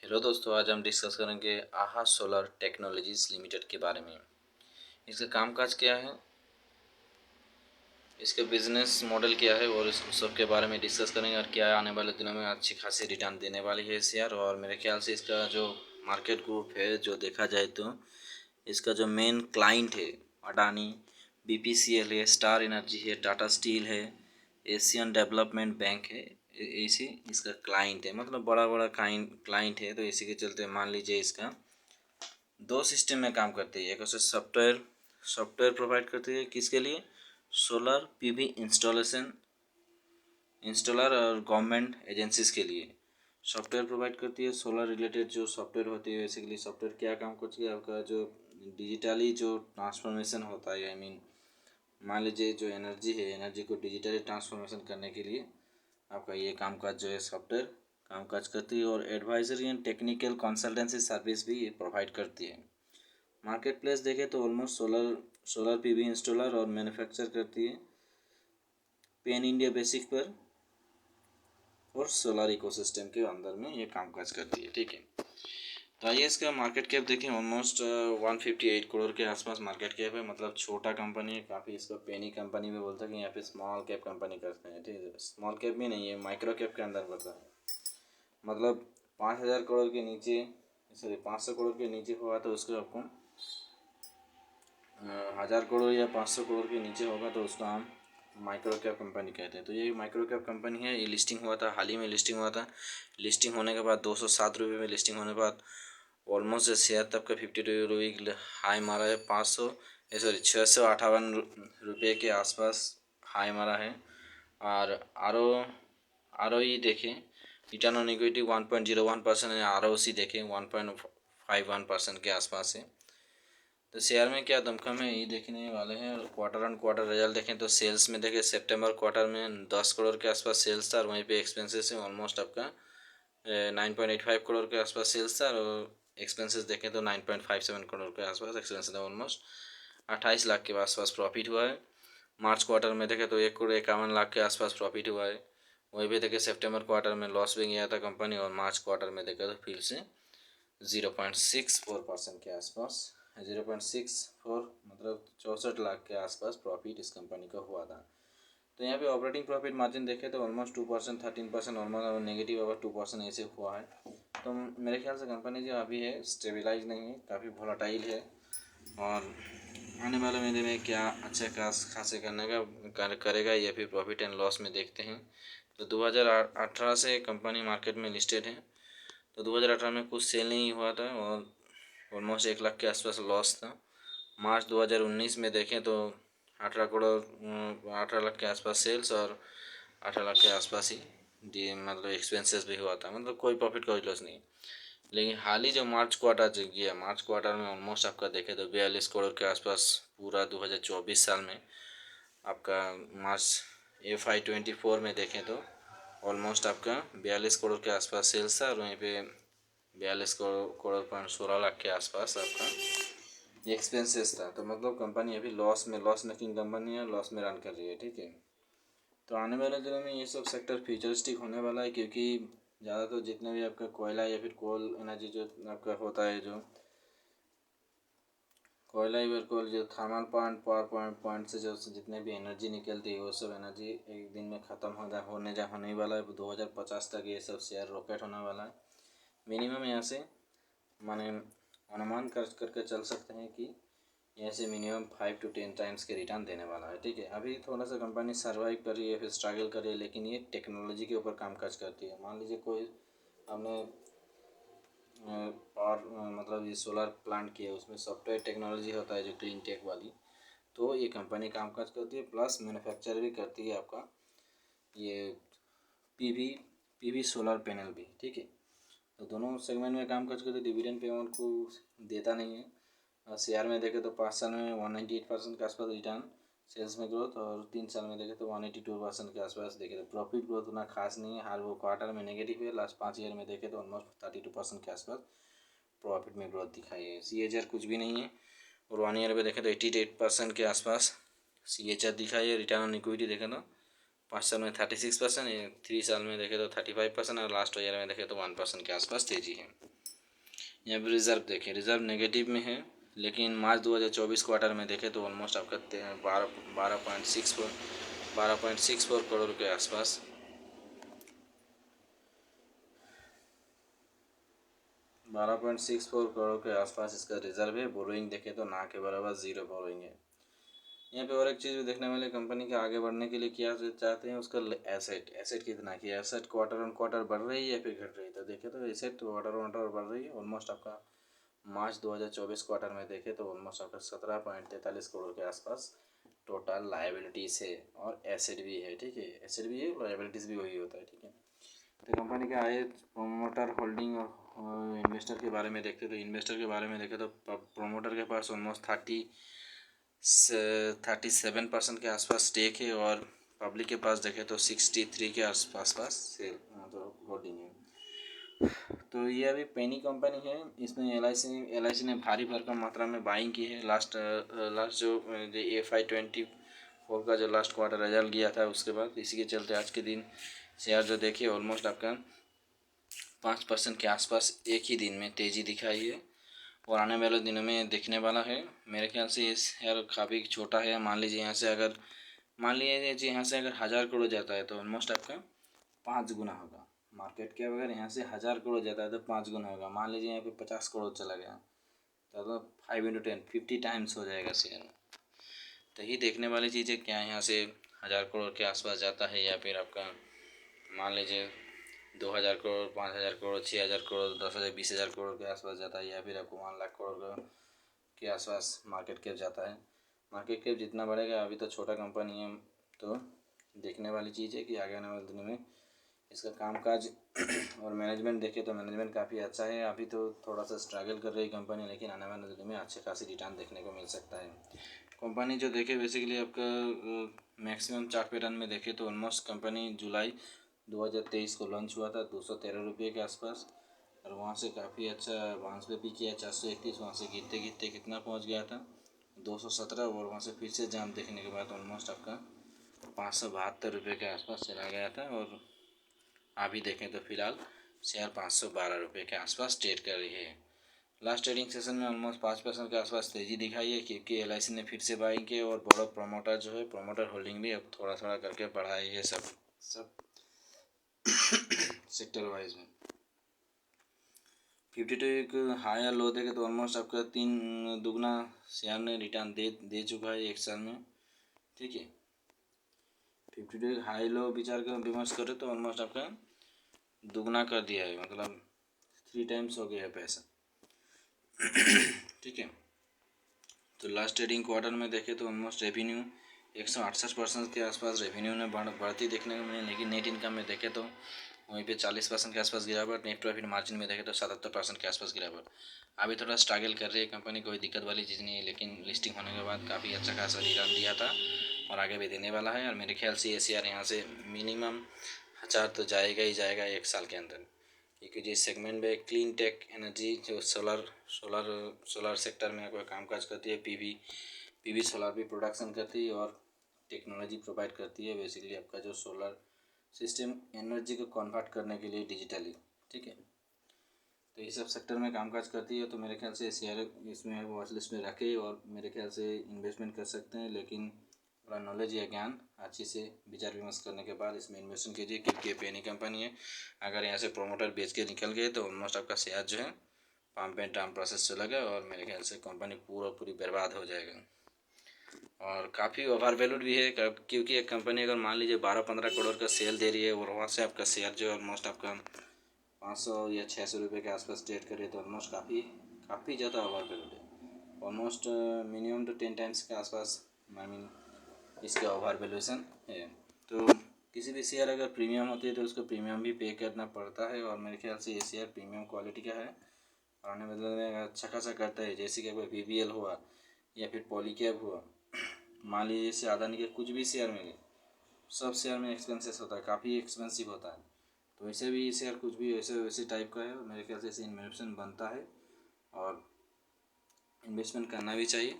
Hello दोस्तों, आज हम डिस्कस करेंगे आहा सोलर टेक्नोलॉजीज लिमिटेड के बारे में। इसका कामकाज क्या है, इसका बिजनेस मॉडल क्या है और इस सब के बारे में डिस्कस करेंगे। और क्या आने वाले दिनों में अच्छी खासी रिटर्न देने वाली है शेयर। और मेरे ख्याल से इसका जो मार्केट ग्रुप है, जो देखा जाए तो इसका जो मेन क्लाइंट है अडानी, बीपीसीएल है, स्टार एनर्जी है, टाटा स्टील है, एशियन डेवलपमेंट बैंक है। ऐसे इसका क्लाइंट है, मतलब बड़ा बड़ा क्लाइंट है। तो इसी के चलते मान लीजिए इसका दो सिस्टम में काम करती है। एक उसे सॉफ्टवेयर प्रोवाइड करती है, किसके लिए? सोलर पीवी इंस्टॉलर और गवर्नमेंट एजेंसीज के लिए सॉफ्टवेयर प्रोवाइड करती है। सोलर रिलेटेड जो सॉफ्टवेयर होती है, बेसिकली सॉफ्टवेयर क्या काम करती है, आपका जो डिजिटली जो ट्रांसफॉर्मेशन होता है, आई मीन मान लीजिए जो एनर्जी है, एनर्जी को डिजिटली ट्रांसफॉर्मेशन करने के लिए आपका ये कामकाज जो है सॉफ्टवेयर कामकाज करती है। और advisory and technical consultancy service भी ये प्रोवाइड करती है। मार्केट प्लेस देखें तो ऑलमोस्ट सोलर पीवी इंस्टॉलर और मैन्युफैक्चर करती है पेन इंडिया बेसिक पर, और सोलर इकोसिस्टम के अंदर में ये कामकाज करती है। ठीक है, तो आइए इसका मार्केट कैप देखें। ऑलमोस्ट 158 करोड़ के आसपास मार्केट कैप है। मतलब छोटा कंपनी है काफ़ी। इसको पेनी कंपनी में बोलते हैं कि यहाँ पे स्मॉल कैप कंपनी करते हैं। ठीक है, स्मॉल कैप भी नहीं है, माइक्रो कैप के अंदर पड़ता है। मतलब 5,000 करोड़ के नीचे, सॉरी 500 करोड़ के नीचे हुआ तो उसको आपको 1,000 करोड़ या 500 करोड़ के नीचे होगा तो उसको हम माइक्रो कैप कंपनी कहते हैं। तो ये माइक्रो कैप कंपनी है। ये लिस्टिंग हुआ था, हाल ही में लिस्टिंग हुआ था। लिस्टिंग होने के बाद 207 रुपये में लिस्टिंग होने के बाद ऑलमोस्ट शेयर तब का 52 रुपये हाई मारा है। 658 रुपये के आसपास हाई मारा है। और आर ओ ई देखें, रिटर्न ऑन इक्विटी 1.01% है। आर ओ सी देखें 1.51% के आसपास है। तो शेयर में क्या दमखम है ये देखने वाले हैं। और क्वार्टर ऑन क्वार्टर रिजल्ट देखें तो सेल्स में देखें सितंबर क्वार्टर में 10 करोड़ के आसपास सेल्स था, और वहीं पे एक्सपेंसेस है ऑलमोस्ट आपका 9.85 करोड़ के आसपास सेल्स था। और एक्सपेंसेस देखें तो 9.57 करोड़ के आसपास एक्सपेंसेस था। ऑलमोस्ट 28 लाख के आसपास प्रॉफिट हुआ है। मार्च क्वार्टर में देखें तो 1,51 लाख के आसपास प्रॉफिट हुआ है। वहीं पे देखें सितंबर क्वार्टर में लॉस भी गया था कंपनी, और मार्च क्वार्टर में देखें तो फिर से 0.64% के आसपास, 0.64 मतलब 64 लाख के आसपास प्रॉफिट इस कंपनी का हुआ था। तो यहाँ पे ऑपरेटिंग प्रॉफिट मार्जिन देखें तो ऑलमोस्ट 2%, 13% ऑलमोस्ट नेगेटिव अगर 2% ऐसे हुआ है। तो मेरे ख्याल से कंपनी जो अभी है स्टेबलाइज नहीं है, काफ़ी वोलेटाइल है। और आने वाले महीने में क्या अच्छे खासे करने का करेगा, या फिर प्रॉफिट एंड लॉस में देखते हैं। तो 2018 से कंपनी मार्केट में लिस्टेड है। तो 2018 में कुछ सेल नहीं हुआ था और ऑलमोस्ट 1 लाख के आसपास लॉस था। मार्च 2019 में देखें तो 18 लाख के आसपास सेल्स और 18 लाख के आसपास ही मतलब एक्सपेंसेस भी हुआ था। मतलब कोई प्रॉफिट कोई लॉस नहीं। लेकिन हाल ही जो मार्च क्वार्टर जो गया, मार्च क्वार्टर में ऑलमोस्ट आपका देखें तो 42 करोड़ के आसपास पूरा 2024 साल में आपका मार्च FY24 में देखें तो ऑलमोस्ट आपका 42 करोड़ के आसपास सेल्स था, और वहीं पे 42 करोड़ 16 लाख के आसपास आपका एक्सपेंसेस था। तो मतलब कंपनी अभी लॉस मेकिंग कंपनी है, लॉस में रन कर रही है। ठीक है, तो आने वाले दिनों में ये सब सेक्टर फ्यूचरिस्टिक होने वाला है, क्योंकि ज़्यादातर जितने भी आपका कोयला या फिर कोल एनर्जी जो आपका होता है, जो कोयला या फिर कोल जो थर्मल पावर पॉइंट से जो जितने भी एनर्जी निकलती है वो सब एनर्जी एक दिन में ख़त्म होने वाला है। 2050 तक ये सब शेयर रॉकेट होने वाला है। मिनिमम यहाँ से माने अनुमान करके चल सकते हैं कि यहाँ से मिनिमम 5 to 10 टाइम्स के रिटर्न देने वाला है। ठीक है, अभी थोड़ा सा कंपनी सर्वाइव कर रही है, फिर स्ट्रगल कर रही है, लेकिन ये टेक्नोलॉजी के ऊपर कामकाज करती है। मान लीजिए कोई हमने पावर मतलब ये सोलर प्लांट किया, उसमें सॉफ्टवेयर टेक्नोलॉजी होता है जो क्लीन टेक वाली, तो ये कंपनी कामकाज करती है। प्लस मैन्युफैक्चर भी करती है आपका ये पीवी सोलर पैनल भी। ठीक है, तो दोनों सेगमेंट में काम करते हैं। डिविडेंड पेमेंट को देता नहीं है। शेयर में देखें तो 5 साल में 198% के आसपास रिटर्न, सेल्स में ग्रोथ, और 3 साल में देखें तो 182% के आसपास देखें तो प्रॉफिट ग्रोथ उतना खास नहीं है। हर वो क्वार्टर में नेगेटिव है। लास्ट 5 ईयर में देखें तो ऑलमोस्ट 32% के आसपास प्रॉफिट में ग्रोथ दिखाई है। CAGR कुछ भी नहीं है। और 1 ईयर में देखें तो 88% के आसपास CAGR दिखाई है। रिटर्न ऑन इक्विटी देखें तो 5 साल में 36%, 3 साल में देखें तो 35%, और लास्ट ईयर में देखें तो 1% के आसपास तेजी है। यहाँ पर रिज़र्व देखें, रिज़र्व नेगेटिव में है, लेकिन मार्च 2024 क्वार्टर में देखें तो ऑलमोस्ट आपका 12.64 करोड़ के आसपास 12.64 करोड़ के आसपास इसका रिजर्व है। बोरोइंग देखें तो ना के बराबर ज़ीरो बोरोइंग है। यहाँ पे और एक चीज़ भी देखने वाले, कंपनी के आगे बढ़ने के लिए क्या चाहते हैं, उसका एसेट कितना की एसेट क्वार्टर ऑन क्वार्टर बढ़ रही है या फिर घट रही है। तो देखें तो एसेट क्वार्टर ऑन क्वार्टर बढ़ रही है। ऑलमोस्ट आपका मार्च 2024 क्वार्टर में देखें तो ऑलमोस्ट आपका 17.43 करोड़ के आसपास टोटल लायबिलिटीज़ है और एसेट भी है। ठीक है, एसेट भी है, लायबिलिटीज़ भी वही होता है। ठीक है, तो कंपनी का आए प्रोमोटर होल्डिंग और इन्वेस्टर के बारे में देखते, तो इन्वेस्टर के बारे में देखें तो प्रोमोटर के पास ऑलमोस्ट 37% के आसपास स्टेक है और पब्लिक के पास देखें तो 63 के आसपास सेल मतलब होल्डिंग है। तो ये अभी पेनी कंपनी है, इसमें एल आई सी ने भारी भरकम मात्रा में बाइंग की है। लास्ट जो FY24 का जो लास्ट क्वार्टर रिजल्ट गया था उसके बाद, इसी के चलते आज के दिन शेयर जो देखिए ऑलमोस्ट आपका 5% के आसपास एक ही दिन में तेज़ी दिखाई है और आने वाले दिनों में दिखने वाला है। मेरे ख्याल से ये शेयर काफ़ी छोटा है। मान लीजिए यहाँ से अगर 1000 करोड़ जाता है तो ऑलमोस्ट आपका 5 गुना होगा। मार्केट के अगर यहाँ से 1000 करोड़ जाता है तो 5 गुना होगा। मान लीजिए यहाँ पे 50 करोड़ चला गया तो 5 × 10 50 टाइम्स हो जाएगा शेयर। तो ही देखने वाली चीज़ है, क्या यहाँ से 1000 करोड़ के आसपास जाता है या फिर आपका मान लीजिए 2000 करोड़ 5000 करोड़ 6000 करोड़ 10,000 20,000 करोड़ के आसपास जाता है या फिर आपको 1 लाख करोड़ के आसपास मार्केट कैप जाता है। मार्केट कैप जितना बढ़ेगा, अभी तो छोटा कंपनी है, तो देखने वाली चीज़ है कि आगे आने वाले दिनों में इसका कामकाज और मैनेजमेंट देखें तो मैनेजमेंट काफ़ी अच्छा है। अभी तो थोड़ा सा स्ट्रगल कर रही कंपनी, लेकिन आने वाले दिनों में अच्छे खासी रिटर्न देखने को मिल सकता है। कंपनी जो देखे बेसिकली आपका मैक्सिमम चार्ट पैटर्न में देखे तो ऑलमोस्ट कंपनी जुलाई 2023 को लॉन्च हुआ था 213 रुपये के आसपास और वहाँ से काफ़ी अच्छा एडवांस पे भी किया 431। वहाँ से गिरते गिरते कितना पहुँच गया था 217 और वहाँ से फिर से जाम देखने के बाद ऑलमोस्ट आपका 572 रुपये के आसपास चला गया था और अभी देखें तो फिलहाल शेयर 512 रुपये के आसपास ट्रेड कर रही है। लास्ट ट्रेडिंग सेशन में ऑलमोस्ट 5% के आसपास तेज़ी दिखाई है क्योंकि एल आई सी ने फिर से बाइंग किए और बड़ा प्रोमोटर जो है प्रोमोटर होल्डिंग भी अब थोड़ा थोड़ा करके बढ़ाई है सब सेक्टर वाइज में। 52 एक हायर लो देखे तो ऑलमोस्ट आपका 3 दुगना शेयर ने रिटर्न दे चुका है एक साल में। ठीक है, 52 एक हाई लो विचार कर विमर्श करें तो ऑलमोस्ट आपका दुगना कर दिया है, मतलब 3 टाइम्स हो गया है पैसा। ठीक है, तो लास्ट ट्रेडिंग क्वार्टर में देखें तो ऑलमोस्ट रेवेन्यू 168% के आसपास रेवेन्यू ने बढ़ती देखने को मिली, लेकिन नेट इनकम में देखें तो वहीं पे 40% के आसपास गिरावट। नेट प्रॉफिट मार्जिन में देखें तो 77% के आसपास गिरावट। अभी थोड़ा स्ट्रगल कर रही है कंपनी, कोई दिक्कत वाली चीज़ नहीं है, लेकिन लिस्टिंग होने के बाद काफ़ी अच्छा खासा रिटर्न दिया था और आगे भी देने वाला है। और मेरे ख्याल से ये शेयर यहाँ से मिनिमम 1000 तो जाएगा ही जाएगा एक साल के अंदर, क्योंकि जिस सेगमेंट में क्लीन टेक एनर्जी जो सोलर सेक्टर में कोई कामकाज करती है, पीवी सोलर भी प्रोडक्शन करती है और टेक्नोलॉजी प्रोवाइड करती है बेसिकली आपका जो सोलर सिस्टम एनर्जी को कन्वर्ट करने के लिए डिजिटली। ठीक है, तो ये सब सेक्टर में कामकाज करती है, तो मेरे ख्याल से शेयर इसमें वॉच लिस्ट में रखे और मेरे ख्याल से इन्वेस्टमेंट कर सकते हैं, लेकिन थोड़ा नॉलेज या ज्ञान अच्छे से विचार विमर्श करने के बाद इसमें इन्वेस्टमेंट कीजिए, क्योंकि पेनी कंपनी है। अगर यहाँ से प्रोमोटर बेच के निकल गए तो ऑलमोस्ट आपका शेयर जो है पम्प एंड डाउन प्रोसेस चलेगा और मेरे ख्याल से कंपनी पूरी बर्बाद हो जाएगा और काफ़ी ओवर वैल्यूड भी है, क्योंकि एक कंपनी अगर मान लीजिए 12-15 करोड़ का सेल दे रही है और वहाँ से आपका शेयर जो है ऑलमोस्ट आपका 500 या 600 रुपये के आसपास ट्रेड करे तो ऑलमोस्ट काफ़ी ज़्यादा ओवर वैल्यूड है। ऑलमोस्ट मिनिमम तो 10 टाइम्स के आसपास आई मीन इसका ओवर वैल्यूएशन है। तो किसी भी शेयर अगर प्रीमियम होती है तो उसको प्रीमियम भी पे करना पड़ता है और मेरे ख्याल से ये शेयर प्रीमियम क्वालिटी का है और आने वाले में अच्छा खासा करता है। जैसे कि कोई BBL हुआ या फिर पॉलीकैब हुआ, मान लीजिए जैसे अदानी के कुछ भी शेयर मिले, सब शेयर में एक्सपेंसेस होता है, काफ़ी एक्सपेंसिव होता है, तो ऐसे भी शेयर कुछ भी वैसे टाइप का है। मेरे ख्याल से इसे इन्वेस्टमेंट बनता है और इन्वेस्टमेंट करना भी चाहिए।